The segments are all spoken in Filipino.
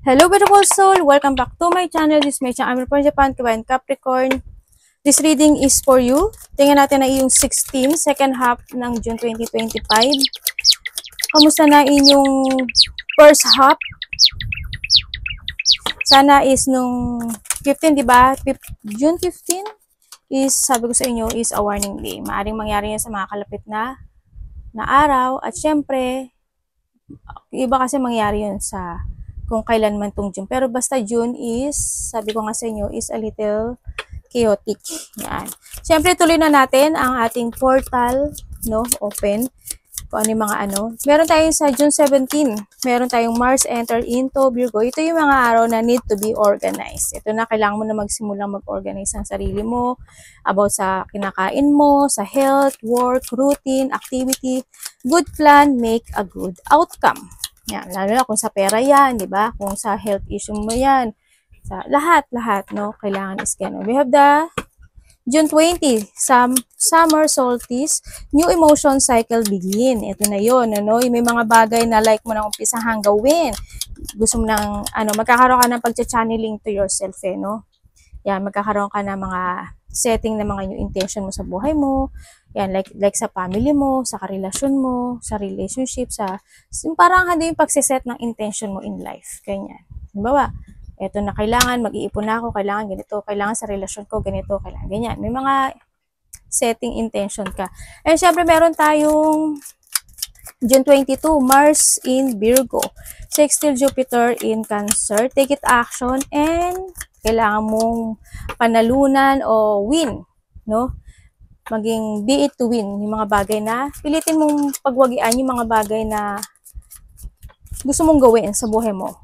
Hello beautiful soul! Welcome back to my channel. This is my channel. I'm from Japan, Kabayan Capricorn. This reading is for you. Tingnan natin na yung 16, second half ng June 2025. Kamusta na inyong first half? Sana is nung 15, di ba? June 15 is, sabi ko sa inyo, is a warning day. Maaring mangyari yan sa mga kalapit na araw. At syempre, iba kasi mangyari yun sa kung kailan man tong June. Pero basta June is, sabi ko nga sa inyo, is a little chaotic. Yan. Siyempre, tuloy na natin ang ating portal, no? Open. Kung ano yung mga ano. Meron tayong sa June 17. Meron tayong Mars enter into Virgo. Ito yung mga araw na need to be organized. Ito na, kailangan mo na magsimulang mag-organize ang sarili mo about sa kinakain mo, sa health, work, routine, activity. Good plan, make a good outcome. Yan, lalo na kung sa pera yan, di ba? Kung sa health issue mo yan. Sa lahat, no? Kailangan is ganun. We have the June 20, summer solstice, new emotion cycle begin. Ito na yun, ano? May mga bagay na like mo nang umpisahang gawin. Gusto mo nang, magkakaroon ka ng pag-channeling to yourself, no? Yan, magkakaroon ka ng mga setting na mga new intention mo sa buhay mo. Yan, like sa family mo, sa karelasyon mo, sa relationship, parang hindi yung pagsiset ng intention mo in life. Ganyan. Halimbawa, eto na kailangan, mag-iipon na ako, kailangan ganito, kailangan sa relasyon ko, ganito, kailangan ganyan. May mga setting intention ka. And syempre, meron tayong June 22, Mars in Virgo, sextile Jupiter in Cancer. Take it action and kailangan mong panalunan o win, no? Maging be it to win, yung mga bagay na pilitin mong pagwagian, yung mga bagay na gusto mong gawin sa buhay mo.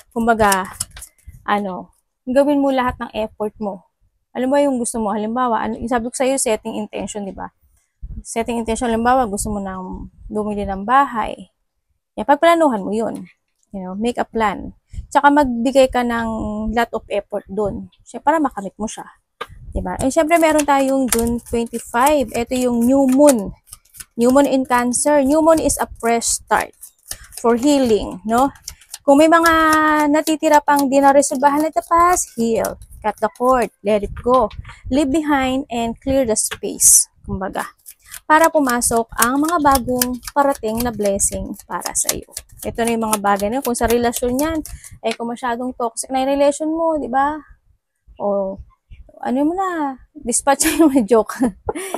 Kumbaga, gawin mo lahat ng effort mo. Alam mo yung gusto mo, halimbawa, sabi ko sa'yo, setting intention, di ba? Setting intention, halimbawa, gusto mo nang bumili ng bahay. Yan, pagplanuhan mo yun. You know, make a plan. Tsaka magbigay ka ng lot of effort dun. Para makamit mo siya. Diba? And syempre, meron tayong June 25. Ito yung new moon. New moon in Cancer. New moon is a fresh start for healing, no? Kung may mga natitira pang di na-resolbahan na the past, heal. Cut the cord. Let it go. Leave behind and clear the space. Kumbaga. Para pumasok ang mga bagong parating na blessing para sa iyo. Ito na yung mga bagay na kung sa relasyon yan, kung masyadong toxic na yung relation mo, di ba? O, mo na, dispatch yung joke.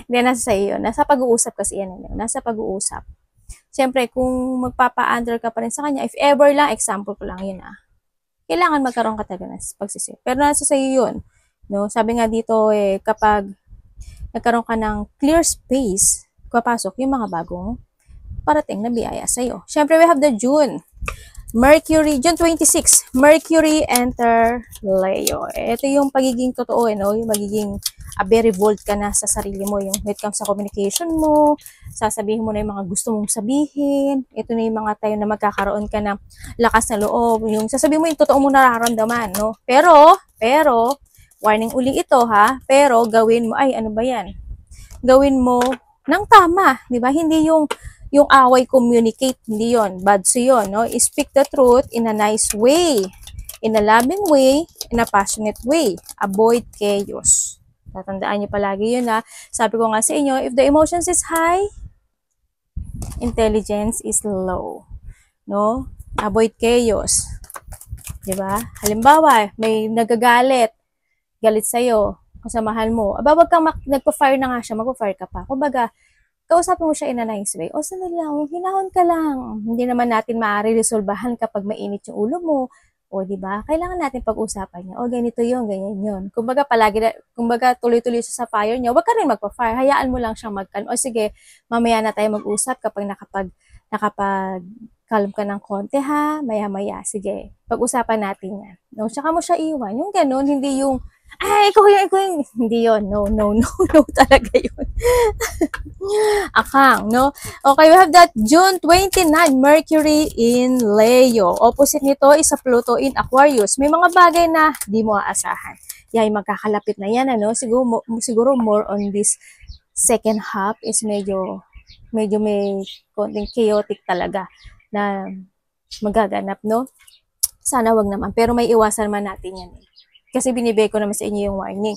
Hindi, nasa sa iyo. Nasa pag-uusap kasi yan. Nasa pag-uusap. Siyempre, kung magpapa-under ka pa rin sa kanya, if ever lang, example ko lang yun kailangan magkaroon ka talaga ng pagsisip. Pero nasa sa iyo yun. No? Sabi nga dito, kapag nagkaroon ka ng clear space, papasok yung mga bagong parating na biyaya sa iyo. Siyempre, we have the June 26, Mercury enter Leo. Ito yung pagiging totoo, yung magiging very bold ka na sa sarili mo, yung when it comes sa communication mo, sasabihin mo na yung mga gusto mong sabihin, ito na yung mga tayo na magkakaroon ka ng lakas na loob, yung sasabihin mo yung totoo mo nararamdaman, no? Pero, warning uli ito pero gawin mo, ano ba yan? Gawin mo ng tama, di ba? Hindi yung away communicate, hindi yon, bad so yon, no? Speak the truth in a nice way, in a loving way, in a passionate way. Avoid chaos. Tatandaan niyo palagi yun Sabi ko nga sa inyo, if the emotions is high, intelligence is low. No? Avoid chaos. Diba? Halimbawa, may nagagalit, galit sa'yo, kasamahan mo. Wag kang nagpa-fire na nga siya, magpa-fire ka pa. Kumbaga, kausapin mo siya in a nice way. O, sandali lang, hinahon ka lang. Hindi naman natin maaari-resolbahan kapag mainit yung ulo mo. O, di ba? Kailangan natin pag-usapan niya. O, ganito yun, ganyan yun. Kumbaga, tuloy-tuloy siya sa fire niya. Huwag ka rin magpa-fire. Hayaan mo lang siyang o, sige, mamaya na tayo mag-usap kapag nakapag-calm ka ng konti, maya-maya. Sige, pag-usapan natin yan. No? Tsaka mo siya iwan. Yung ganun, hindi yung, ikaw yung, hindi yun. No talaga yun. Akang, no? Okay, we have that June 29, Mercury in Leo. Opposite nito is a Pluto in Aquarius. May mga bagay na di mo aasahan. Yan, magkakalapit na yan, siguro more on this second half is medyo may konting chaotic talaga na magaganap, no? Sana wag naman. Pero may iwasan man natin yan. Kasi binibigay ko naman sa inyo yung warning.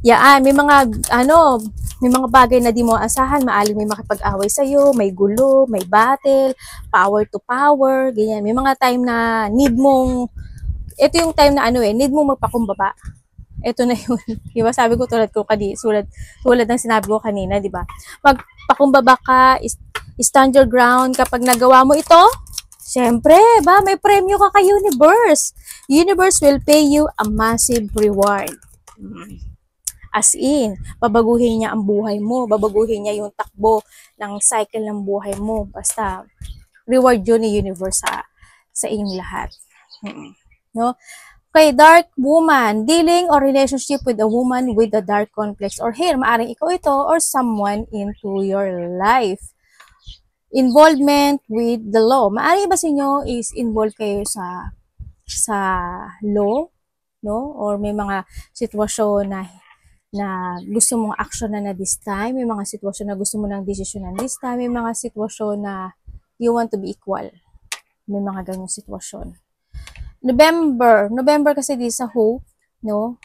Yaan, may mga bagay na di mo asahan, maaling may makipag-away sa'yo, may gulo, may battle, power to power, ganyan. May mga time na ito yung time na need mong magpakumbaba. Ito na yun. Di ba? Sabi ko tulad ng sinabi ko kanina, di ba? Magpakumbaba ka, stand your ground. Kapag nagawa mo ito, syempre, may premyo ka kay Universe. Universe will pay you a massive reward. As in, babaguhin niya ang buhay mo, babaguhin niya yung takbo ng cycle ng buhay mo. Basta, reward yun ni Universe sa inyong lahat. No? Okay, dark woman, dealing or relationship with a woman with a dark complex or hair. Maaring ikaw ito or someone into your life. Involvement with the law. Maaring iba sa inyo is involved kayo sa law, no? Or may mga sitwasyon na gusto mong action na this time, may mga sitwasyon na gusto mo ng decision na this time, may mga sitwasyon na you want to be equal. May mga ganyang sitwasyon. November kasi di sa hope, no?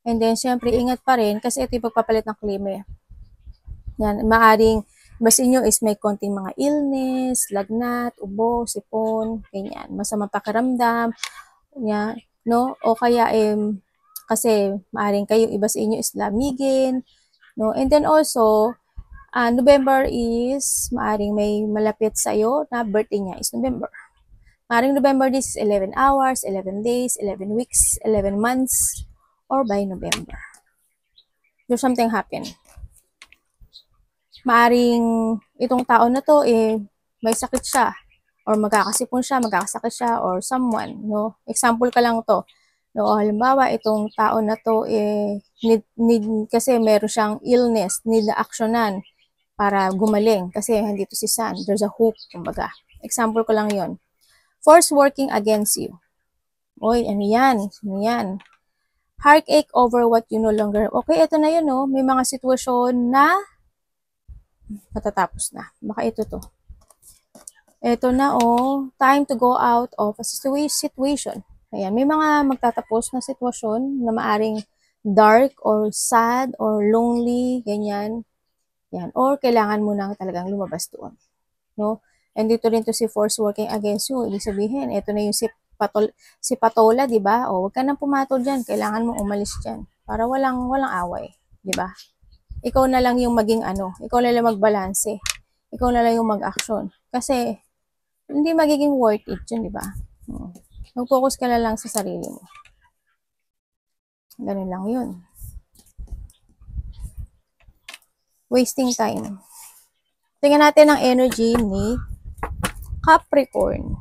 And then, syempre, ingat pa rin kasi ito yung pagpapalit ng klima. Yan, maaring mas inyo is may konting mga illness, lagnat, ubo, sipon, ganyan, masamang pakiramdam, yan, no? O kaya, kasi maaring kayong iba sa inyo is lamigin, no? And then also, November is maaring may malapit sa iyo na birthday niya is November. Maaring November this is 11 hours, 11 days, 11 weeks, 11 months, or by November. There's something happen. Maaring itong taon na to, may sakit siya, or magkakasipon siya, magkakasakit siya, or someone, no? Example ka lang to. No, halimbawa, itong taon na to, kasi meron siyang illness, need na aksyonan para gumaling. Kasi andito si Sun, there's a hope, kumbaga. Example ko lang yon. Force working against you. Oy, ano yan? Ano yan? Heartache over what you no longer. Okay, ito na yun, no? May mga sitwasyon na matatapos na. Baka ito to. Ito na, time to go out of a situation. Ayan, may mga magtatapos na sitwasyon na maaring dark or sad or lonely, ganyan. Yan. Or kailangan mo nang talagang lumabas doon. No? And dito rin to si force working against you. Ibig sabihin, ito na yung si Patola, di ba? O, huwag ka nang pumatol dyan. Kailangan mo umalis dyan. Para walang away. Di ba? Ikaw na lang yung maging ikaw na lang magbalanse. Ikaw na lang yung mag-action. Kasi, hindi magiging worth it yun, di ba? Mag-focus ka na lang sa sarili mo. Ganun lang yun. Wasting time. Tingnan natin ang energy ni Capricorn.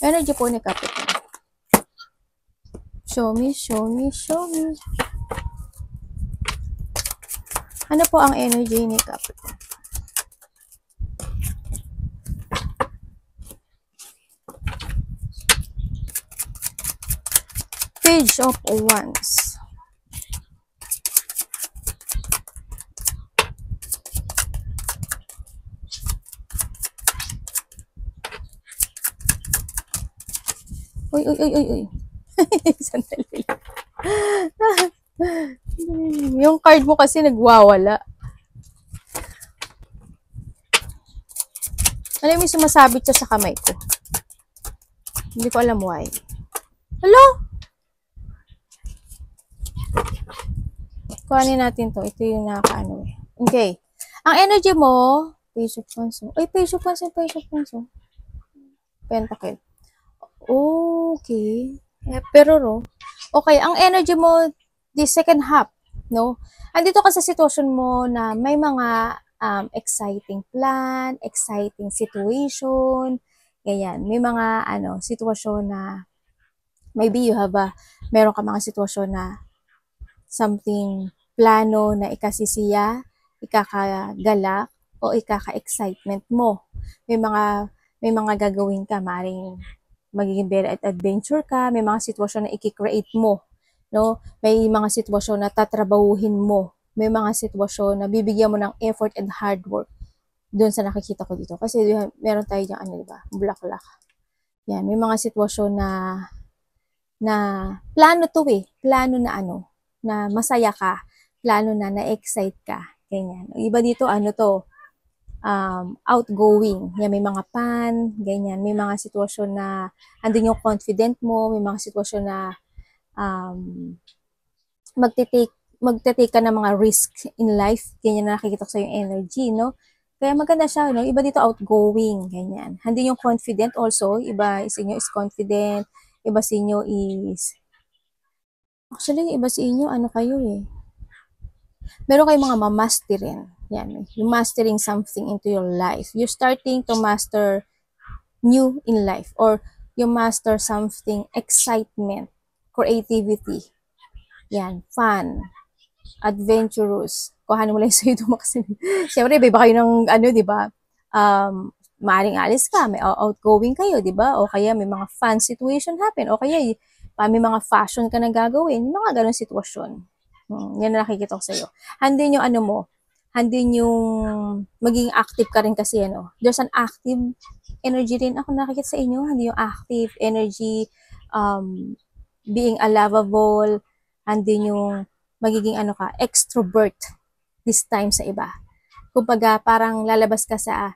Energy po ni Capricorn. Show me, show me, show me. Ano po ang energy ni Capricorn? Page of Wands. Uy. Sandali. Yung card mo kasi nagwawala. Alam mo yung sumasabit siya sa kamay ko. Hindi ko alam why. Hello? Kuhanin natin to. Ito yung nakakaano eh. Okay. Ang energy mo, Page of Wands. Ay, Page of Wands. Pentacle. Okay. Pero, okay. Ang energy mo, the second half, no? Andito ka sa sitwasyon mo na may mga exciting plan, exciting situation, ganyan. May mga, sitwasyon na maybe meron ka mga sitwasyon na something plano na ikasisiya, ikakagalak, o ikaka-excitement mo. May mga gagawin ka, maring magiging very adventure ka, may mga sitwasyon na i-create mo, no? May mga sitwasyon na tatrabahuhin mo, may mga sitwasyon na bibigyan mo ng effort and hard work doon sa nakikita ko dito. Kasi meron tayo diyang, di ba? Bulaklak. Yan, may mga sitwasyon na plano to eh. Plano na na masaya ka. Plano na-excite ka. Ganyan. Iba dito, outgoing. Yan, may mga pan, ganyan. May mga sitwasyon na andun yung confident mo, may mga sitwasyon na um, magte-take ka ng mga risk in life. Ganyan na nakikita ko sa yung energy, no? Kaya maganda siya, no? Iba dito outgoing, ganyan. Andun yung confident also. Iba sa inyo is confident. Iba sa inyo is actually, iba sa inyo, kayo eh. Meron kayong mga mamaster rin. Yan, you're mastering something into your life. You're starting to master new in life or you master something, excitement, creativity. Yan, fun, adventurous. Kuhanin mo lang yung sa'yo mo kasi. Siyempre, iba kayo ng, di ba? Maaring alis ka, may outgoing kayo, di ba? O kaya may mga fun situation happen. O kaya may mga fashion ka na gagawin. Mga ganong sitwasyon. Yan na nakikita ko sa'yo. Handin yung handin yung maging active ka rin kasi there's an active energy rin ako nakikita sa inyo. Handin yung active energy, being a lovable, handin yung magiging extrovert this time sa iba. Kumbaga, parang lalabas ka sa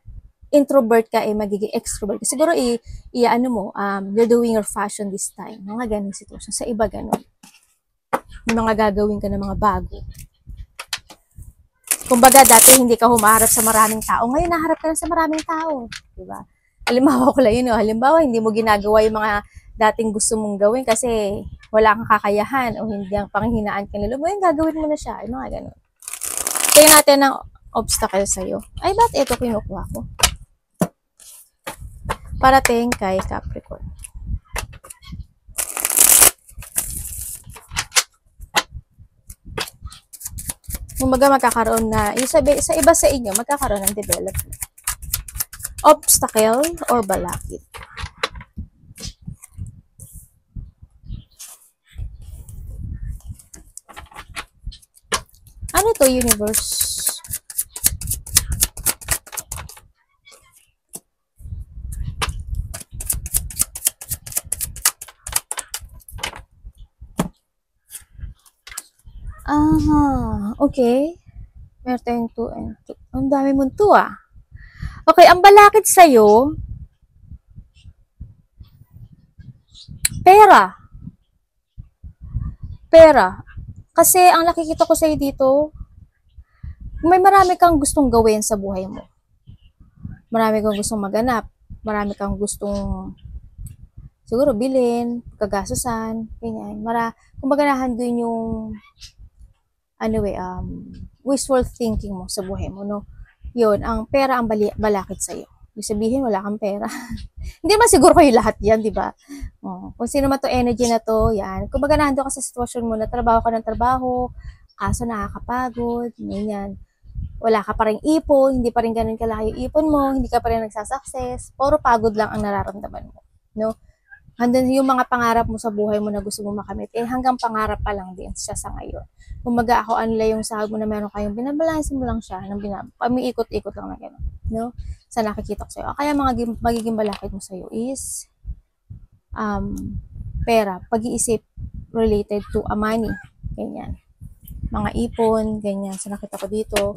introvert ka, magiging extrovert. Siguro, you're doing your fashion this time. Mga ganong sitwasyon. Sa iba, ganon. May mga gagawin ka ng mga bago. Kumbaga, dati hindi ka humarap sa maraming tao. Ngayon, naharap ka na sa maraming tao. Diba? Halimbawa ko lang yun. Halimbawa, hindi mo ginagawa yung mga dating gusto mong gawin kasi wala kang kakayahan o hindi ang panghinaan ka nila. Ngayon, gagawin mo na siya. Yung mga ganun. Tingnan natin ang obstacle sa'yo. Ay, ba't ito kinukuha ko? Parating kay Capricorn. Kumbaga magkakaroon na, sa iba sa inyo, magkakaroon ng development. Obstacle or balakid. Ano to, universe? Okay. Meron tayong 2 and 2. Ang dami mong 2 Okay, ang balakid sa'yo, pera. Pera. Kasi ang nakikita ko sa'yo dito, may marami kang gustong gawin sa buhay mo. Marami kang gustong maganap. Marami kang gustong siguro bilhin, kagastusan, ganyan. Kumbaga nahandun yung wishful thinking mo sa buhay mo, no? Yun, ang pera ang balakid sa'yo. Ibig sabihin, wala kang pera. Hindi man siguro kayo lahat yan, di ba? Kung sino man to energy na to, yan. Kumbaga nandun ka sa sitwasyon mo na trabaho ka ng trabaho, kaso nakakapagod, ganyan. Wala ka pa rin ipon, hindi pa rin ganun kalaki yung ipon mo, hindi ka pa rin nagsasucess, puro pagod lang ang nararamdaman mo, no? Hanggang yung mga pangarap mo sa buhay mo na gusto mo makamit, hanggang pangarap pa lang din siya sa ngayon. Kumaga ako yung sahod mo na meron kayong binabalansin mo lang siya, pamiikot-ikot lang na gano'n, no? Sa nakikita ko sa'yo. Kaya magiging balakid mo sa'yo is pera, pag-iisip related to money, ganyan. Mga ipon, ganyan. Sa nakita ko dito,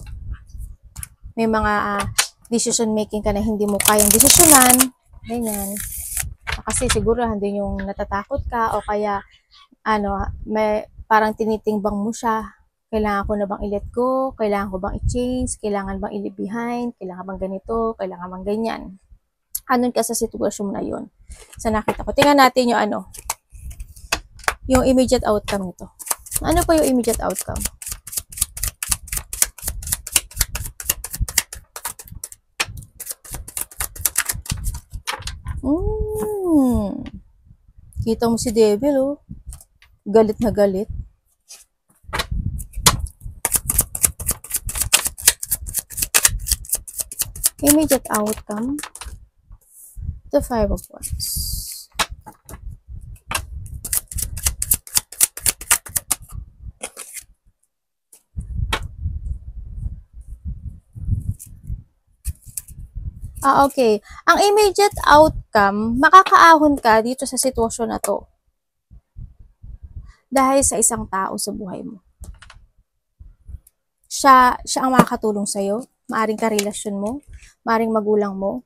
may mga decision making ka na hindi mo kayang desisyonan, ganyan. Kasi siguro handun yung natatakot ka o kaya may parang tinitingbang mo siya. Kailangan ko na bang i-let go? Kailangan ko bang i-change? Kailangan bang i-leave behind? Kailangan bang ganito? Kailangan bang ganyan? Andun ka sa sitwasyon na yun. Sa nakita ko. Tingnan natin yung yung immediate outcome nito. Ano po yung immediate outcome? Kita mo si Devil, oh. Galit na galit. Immediate outcome. The 5 of Wands. Okay. Ang immediate outcome outcome, makakaahon ka dito sa sitwasyon na to. Dahil sa isang tao sa buhay mo. Siya ang makakatulong sa'yo, maaring karelasyon mo, maaring magulang mo,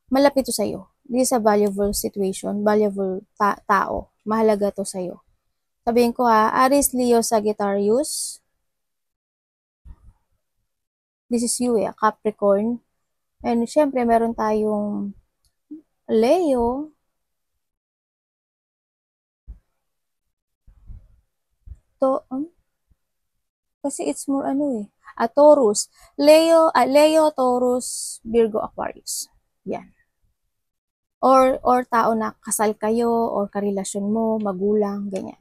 malapit to sa'yo. This is a valuable situation, valuable tao. Mahalaga to sa'yo. Sabihin ko Aries, Leo, Sagittarius. This is you Capricorn. And syempre, meron tayong Leo, kasi it's more Taurus. Leo, Taurus, Virgo, Aquarius. Yan. Or tao na kasal kayo, or karelasyon mo, magulang, ganyan.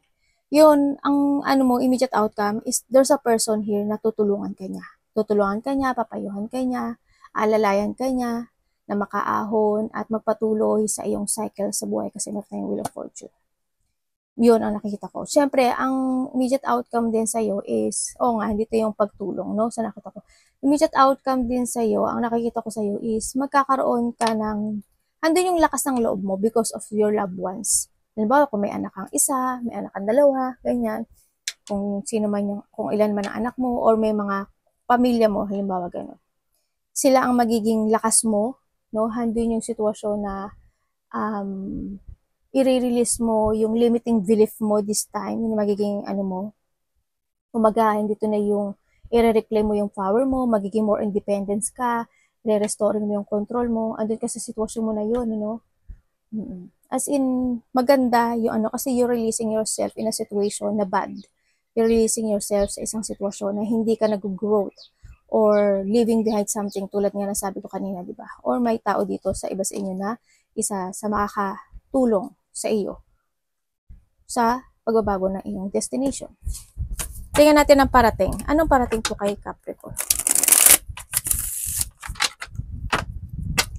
Yun, ang immediate outcome is there's a person here na tutulungan ka niya. Tutulungan ka niya, papayuhan ka niya, alalayan ka niya, na makaahon at magpatuloy sa iyong cycle sa buhay kasi meron tayong Wheel of Fortune. Yun ang nakikita ko. Siyempre, ang immediate outcome din sa'yo is, dito yung pagtulong, no? Sa nakita ko. Immediate outcome din sa'yo, ang nakikita ko sa'yo is, magkakaroon ka ng, andun yung lakas ng loob mo because of your loved ones. Halimbawa, kung may anak kang isa, may anak kang dalawa, ganyan. Kung sino man yung, kung ilan man ang anak mo, or may mga pamilya mo, halimbawa, gano'n. Sila ang magiging lakas mo, no? Andun yung sitwasyon na, i-release mo yung limiting belief mo this time, yung magiging kumaga, hindi to na yung i-reclaim mo yung power mo, magiging more independence ka, re-restoring mo yung control mo, andun ka sa sitwasyon mo na yun, As in, maganda yung kasi you're releasing yourself in a situation na bad. You're releasing yourself sa isang sitwasyon na hindi ka nag-growth or leaving behind something tulad nga na sabi ko kanina, di ba? Or may tao dito sa iba sa inyo na isa sa makakatulong sa iyo sa pagbabago ng iyong destination. Tingnan natin ang parating. Anong parating po kay Capricorn?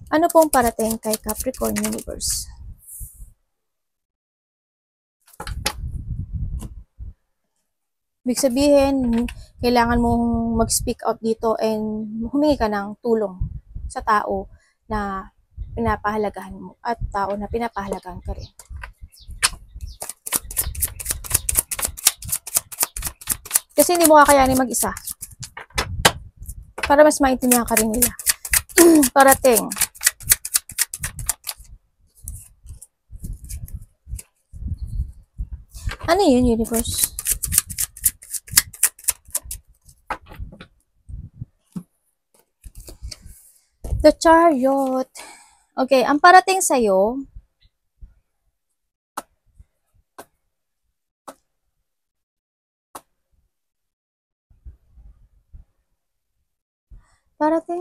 Ano pong parating kay Capricorn Universe? Ibig sabihin, kailangan mong mag-speak out dito and humingi ka ng tulong sa tao na pinapahalagahan mo at tao na pinapahalagahan ka rin. Kasi hindi mo kakayanin mag-isa. Para mas maintindihan ka rin nila. Parating. Ano yun, Universe? The Chariot. Okay, ang parating sa'yo, okay,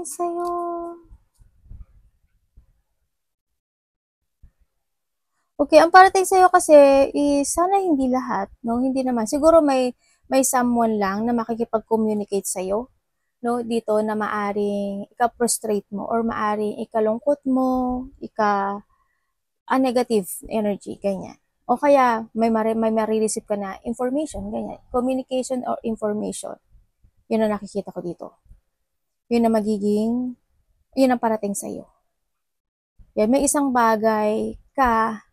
ang parating sa'yo kasi is sana hindi lahat, no? Hindi naman. Siguro may someone lang na makikipag-communicate sa'yo, no? Dito na maaring ika-frustrate mo or maaring ikalungkot mo, negative energy, ganyan. O kaya may marireceive ka na information, ganyan. Communication or information. Yun ang nakikita ko dito. Yun ang yun ang parating sa'yo. Yan, may isang bagay ka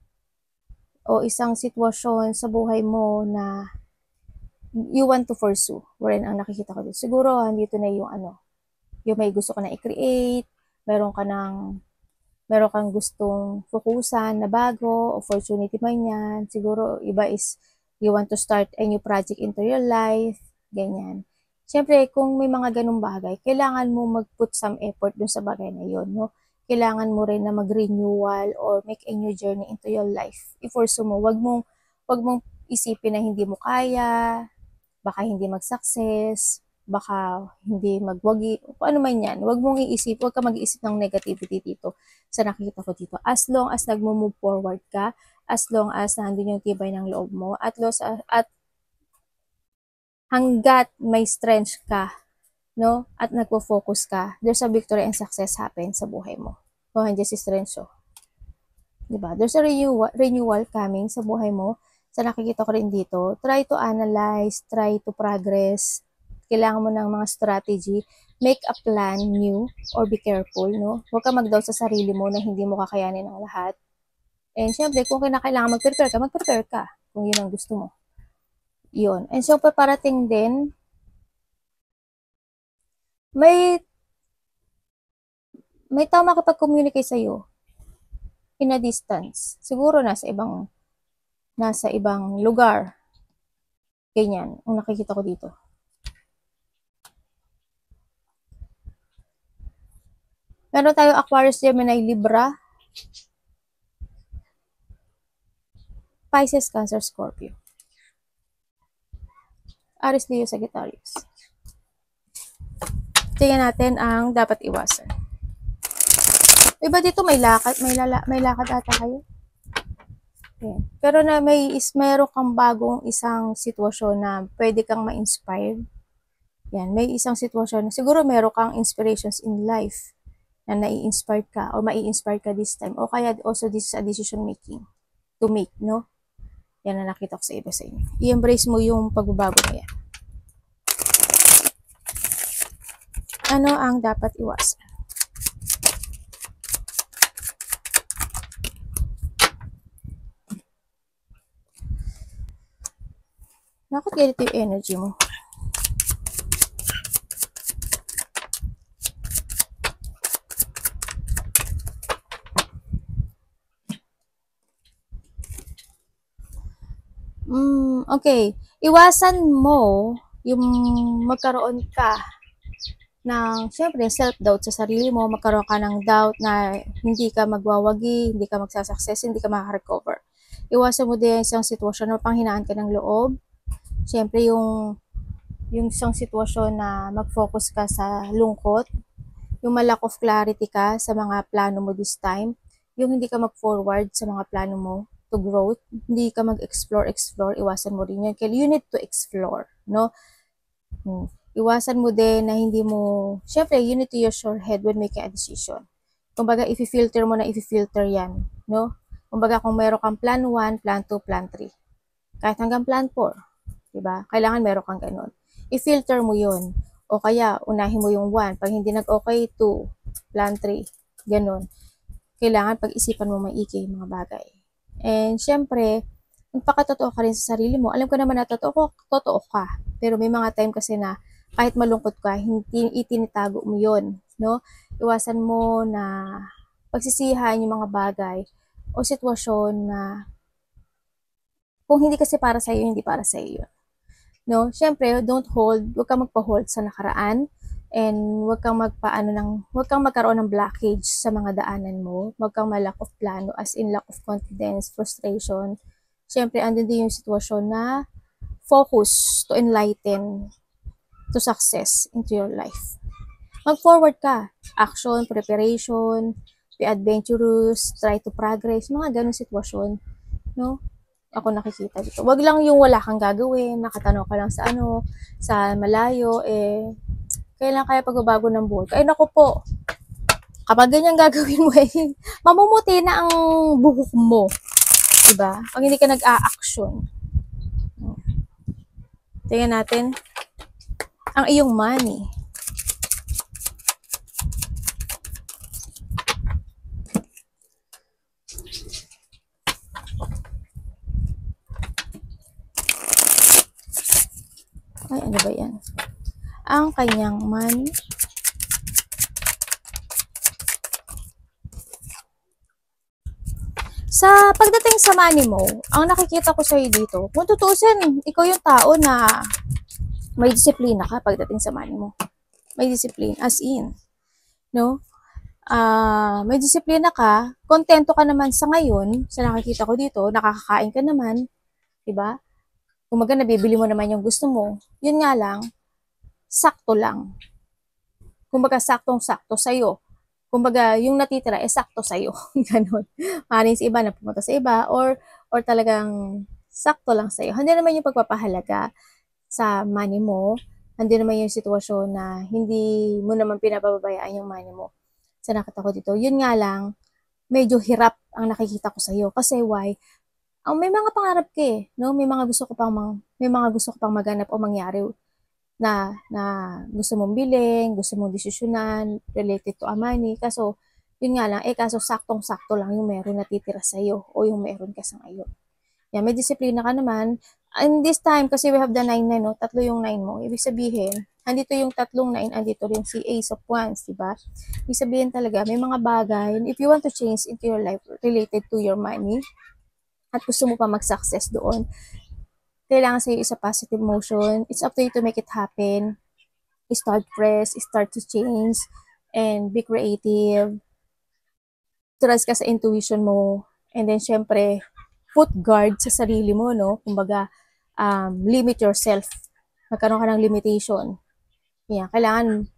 o isang sitwasyon sa buhay mo na you want to pursue. Wherein ang nakikita ko dito. Siguro, andito na yung yung may gusto ka na i-create, meron kang gustong fokusan na bago, opportunity man yan. Siguro, iba is you want to start a new project into your life, ganyan. Siyempre, kung may mga ganung bagay, kailangan mo mag-put some effort dun sa bagay na yun, no? Kailangan mo rin na mag-renewal or make a new journey into your life. I-force mo, wag mong isipin na hindi mo kaya, baka hindi mag-success, baka hindi magwagi, ano man yan. Wag ka mag-iisip ng negativity dito sa nakikita ko dito. As long as nagmo-move forward ka, as long as nandun yung tibay ng loob mo, at hanggat may strength ka, no? At nagpo-focus ka, there's a victory and success happen sa buhay mo. Kung hindi si strength, so. Diba? There's a renewal coming sa buhay mo. Sa nakikita ko rin dito, try to analyze, try to progress. Kailangan mo ng mga strategy. Make a plan new or be careful, no? Huwag ka mag-doubt sa sarili mo na hindi mo kakayanin ang lahat. And syempre, kung kinakailangan mag-prepare ka kung yun ang gusto mo. Yun. And so, paparating din, may tao makapag-communicate sa'yo in a distance. Siguro nasa ibang lugar. Ganyan, ang nakikita ko dito. Meron tayo Aquarius, Gemini, Libra, Pisces, Cancer, Scorpio. Aries, Leo, Sagittarius. Tingnan natin ang dapat iwasan. Iba dito may lakad ata kayo. Yan. Pero na meron kang bagong isang sitwasyon na pwede kang ma-inspired. Yan, may isang sitwasyon na siguro meron kang inspirations in life na nai-inspire ka or mai-inspire ka this time. O kaya also this is a decision making to make, no? Yan na nakita ko sa iba sa inyo. I-embrace mo yung pagbabago na yan. Ano ang dapat iwasan? Bakit ganito yung energy mo? Okay. Iwasan mo yung magkaroon ka ng, syempre, self-doubt sa sarili mo, magkaroon ka ng doubt na hindi ka magwawagi, hindi ka magsasucess, hindi ka makarecover. Iwasan mo din isang sitwasyon na panghinaan ka ng loob. Syempre, yung isang sitwasyon na mag-focus ka sa lungkot, yung lack of clarity ka sa mga plano mo this time, yung hindi ka mag-forward sa mga plano mo to growth, hindi ka mag-explore, iwasan mo rin yan. Kaya you need to explore, no? Iwasan mo din na hindi mo, syempre, you need to use your head when making a decision. Kumbaga, i-filter mo na i-filter yan, no? Kumbaga, kung meron kang plan 1, plan 2, plan 3, kahit hanggang plan 4, diba? Kailangan meron kang ganun. I-filter mo yun. O kaya, unahin mo yung 1. Pag hindi nag-okay, 2, plan 3, ganun. Kailangan pag-isipan mo maigi yung mga bagay. And syempre, magpakatotoo ka rin sa sarili mo. Alam ko naman na totoo ka. Pero may mga time kasi na kahit malungkot ka, hindi itinitago mo yun, no? Iwasan mo na pagsisihan yung mga bagay o sitwasyon na kung hindi kasi para sa iyo, hindi para sa iyo. No? Syempre, huwag kang magpa-hold sa nakaraan and huwag kang magkaroon ng blockage sa mga daanan mo. Huwag kang lack of plano, as in lack of confidence, frustration. Syempre, andun din yung sitwasyon na focus to enlighten to success into your life. Mag-forward ka. Action, preparation, be adventurous, try to progress, mga ganun sitwasyon. No? Ako nakikita dito. Wag lang yung wala kang gagawin, nakatanong ka lang sa malayo, kailan kaya pagbabago ng buhay? Ay naku po, kapag ganyan gagawin mo, mamumuti na ang buhok mo. Diba? Pag hindi ka nag-a-action. Tingnan natin ang iyong money. Ay, ano ba yan? Ang kanyang money. Sa pagdating sa money mo, ang nakikita ko sa'yo dito, kung tutuusin, ikaw yung tao na may disiplina ka pagdating sa money mo. May disiplina, as in. No? May disiplina ka, kontento ka naman sa ngayon, sa nakikita ko dito, nakakakain ka naman, diba? Kumaga nabibili mo naman yung gusto mo, yun nga lang, sakto lang. Kumbaga, saktong-sakto sa'yo. Kumbaga, yung natitira, sakto sa'yo. Ganon. Maaaring sa iba na pumunta sa iba, or talagang sakto lang sa'yo. Hindi naman yung pagpapahalaga sa money mo, hindi naman yung sitwasyon na hindi mo naman pinapababayaan yung money mo. Sa nakita ko dito, yun nga lang, medyo hirap ang nakikita ko sa'yo. Kasi why? May mga pangarap ka no? May mga gusto ko pang maganap o mangyari na gusto mong bilhin, gusto mong desisyonan related to money. Kaso, Yun nga lang, kaso saktong-sakto lang yung meron natitira sa'yo o yung meron ka sa ngayon. Yan, may disiplina ka naman. And this time, kasi we have the 9 no? Tatlo yung 9 mo. Ibig sabihin, andito yung tatlong 9, andito rin si Ace of Wands, diba? Ibig sabihin talaga, may mga bagay, if you want to change into your life related to your money, at gusto mo pa mag-success doon, kailangan sa'yo is a positive motion. It's up to you to make it happen. Start fresh, start to change, and be creative. Trust ka sa intuition mo. And then, syempre, put guard sa sarili mo, no? Kumbaga, limit yourself. Magkaroon ka ng limitation. Yan, kailangan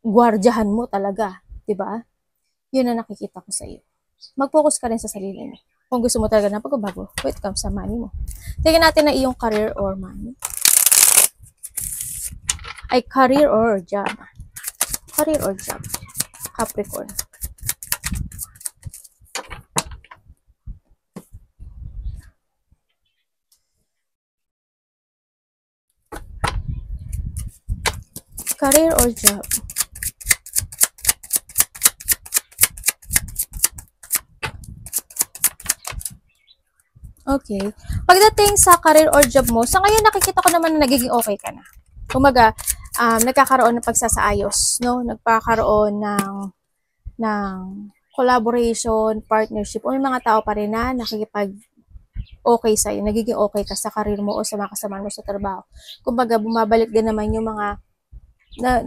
gwardyahan mo talaga, 'di ba? Yun ang nakikita ko sa iyo. Mag-focus ka rin sa sarili mo. Kung gusto mo talaga ng pagbabago, when it comes sa money mo. Tingnan natin na iyong career or money. Ay, career or job. Career or job. Capricorn. Career or job. Okay. Pagdating sa career or job mo, sa ngayon nakikita ko naman na nagiging okay ka na. Kumaga, nagkakaroon ng pagsasaayos, no? Nagkakaroon ng collaboration, partnership, o may mga tao pa rin na nakikipag okay sa'yo, nagiging okay ka sa career mo o sa mga kasama mo sa trabaho. Kumbaga, bumabalik din naman yung mga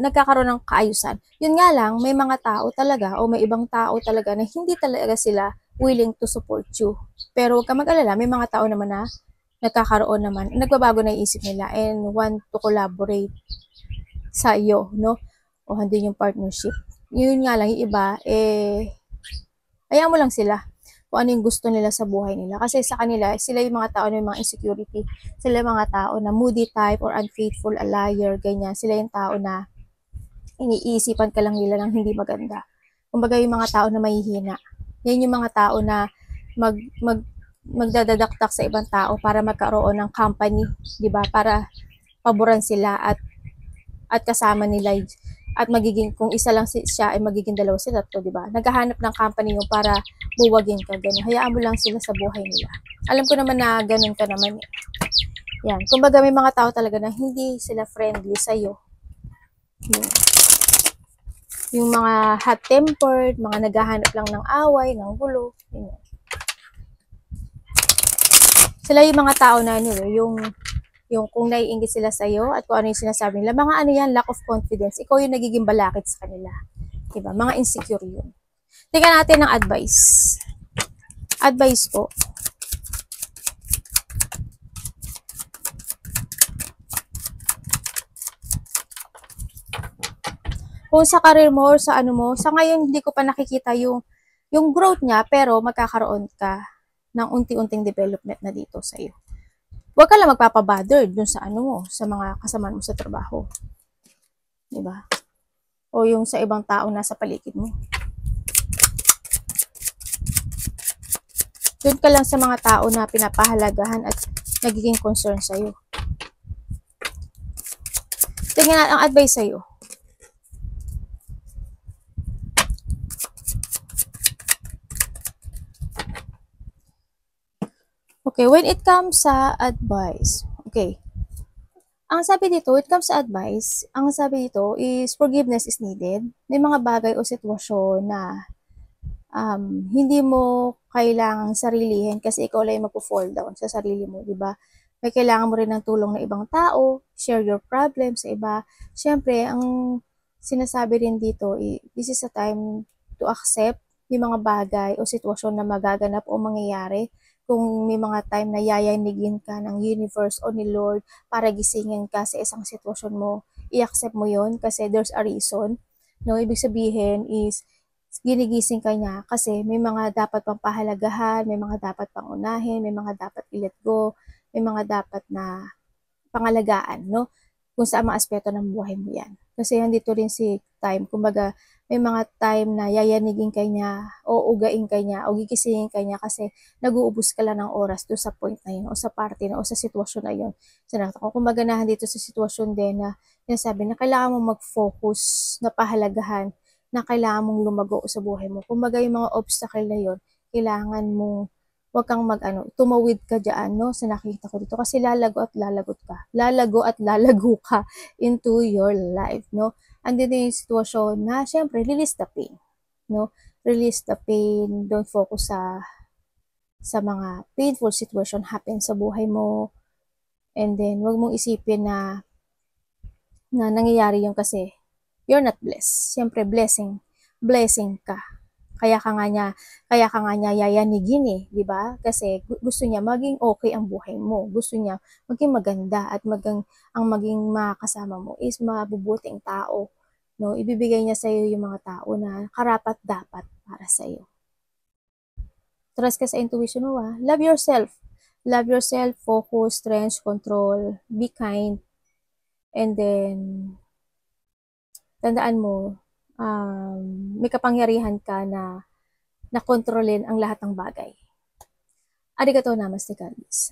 nagkakaroon ng kaayusan. Yun nga lang, may mga tao talaga o may ibang tao talaga na hindi talaga sila willing to support you. Pero huwag ka mag-alala, may mga tao naman na nagkakaroon naman, nagbabago na yung isip nila and want to collaborate sa iyo, no? O hindi yung partnership. Yun nga lang, yung iba, ayaw mo lang sila kung ano yung gusto nila sa buhay nila. Kasi sa kanila, sila yung mga tao na may mga insecurity. Sila yung mga tao na moody type or unfaithful, a liar, ganyan. Sila yung tao na iniisipan ka lang nila ng hindi maganda. Kumbaga yung mga tao na mahihina. Yan yung mga tao na magdadadaktak sa ibang tao para magkaroon ng company, 'di ba? Para paboran sila at kasama nila at magiging kung isa lang siya ay magiging dalawa sila tatlo, 'di ba? Naghahanap ng company yung para buwagin ka ganyan. Hayaan mo lang sila sa buhay nila. Alam ko naman na ganun ka naman. Yan. Kumbaga may mga tao talaga na hindi sila friendly sa iyo. Yung mga hot-tempered, mga naghahanap lang ng away, ng gulo, yun. Sila yung mga tao na yung kung naiinggit sila sa iyo at kung ano yung sinasabi nila, mga ano yan, lack of confidence. Ikaw yung nagiging balakid sa kanila. Diba? Mga insecure yun. Tingnan natin ng advice. Advice po. Kung sa career mo or sa ano mo, sa ngayon hindi ko pa nakikita yung growth niya, pero magkakaroon ka ng unti-unting development na dito sa iyo. Huwag ka lang magpapabother dun sa ano mo, sa mga kasama mo sa trabaho. Diba? O yung sa ibang tao nasa paligid mo. Doon ka lang sa mga tao na pinapahalagahan at nagiging concern sa iyo. Tingnan natin ang advice sa iyo. Okay, when it comes sa advice, okay. Ang sabi dito, when it comes sa advice, ang sabi dito is forgiveness is needed. May mga bagay o sitwasyon na hindi mo kailangang sarilihin kasi ikaw lang yung magpo-fall down sa sarili mo, di ba? May kailangan mo rin ng tulong ng ibang tao, share your problems sa iba. Siyempre, ang sinasabi rin dito, this is a time to accept yung mga bagay o sitwasyon na magaganap o mangyayari. Kung may mga time na yayanigin ka ng universe o ni Lord para gisingin ka sa isang sitwasyon mo, i-accept mo yon kasi there's a reason. No, ibig sabihin is ginigising ka niya kasi may mga dapat pang pahalagahan, may mga dapat pang unahin, may mga dapat i-let go, may mga dapat na pangalagaan, no? Kung sa mga aspeto ng buhay mo yan. Kasi nandito rin si time, kumbaga may mga time na yayanigin ka niya o ugain ka niya o gigisingin ka niya kasi nag-uubos ka lang ng oras doon sa point na yun o sa party na o sa sitwasyon na yun. So, kumbaga na dito sa sitwasyon din na sinasabi na kailangan mo mag-focus na pahalagahan na kailangan mong lumago sa buhay mo. Kumbaga yung mga obstacle na yon, kailangan mong wag kang tumawid ka dyan, no, sa nakita ko dito. Kasi lalago at lalagot ka. Lalago at lalago ka into your life, no. Andito yung sitwasyon na, syempre, release the pain, no. Release the pain. Don't focus sa mga painful situation happen sa buhay mo. And then, wag mong isipin na nangyayari yung kasi you're not blessed. Syempre, blessing ka. Kaya ka nga niya yayanigin eh, di ba? Kasi gusto niya maging okay ang buhay mo. Gusto niya maging maganda at ang maging makasama mo is mabubuting tao. No, ibibigay niya sa iyo yung mga tao na karapat-dapat para sa iyo. Trust ka sa intuition mo, ah. Love yourself. Love yourself, focus, strength, control, be kind. And then tandaan mo, may kapangyarihan ka na kontrolin ang lahat ng bagay. Arigatou namaste, God bless.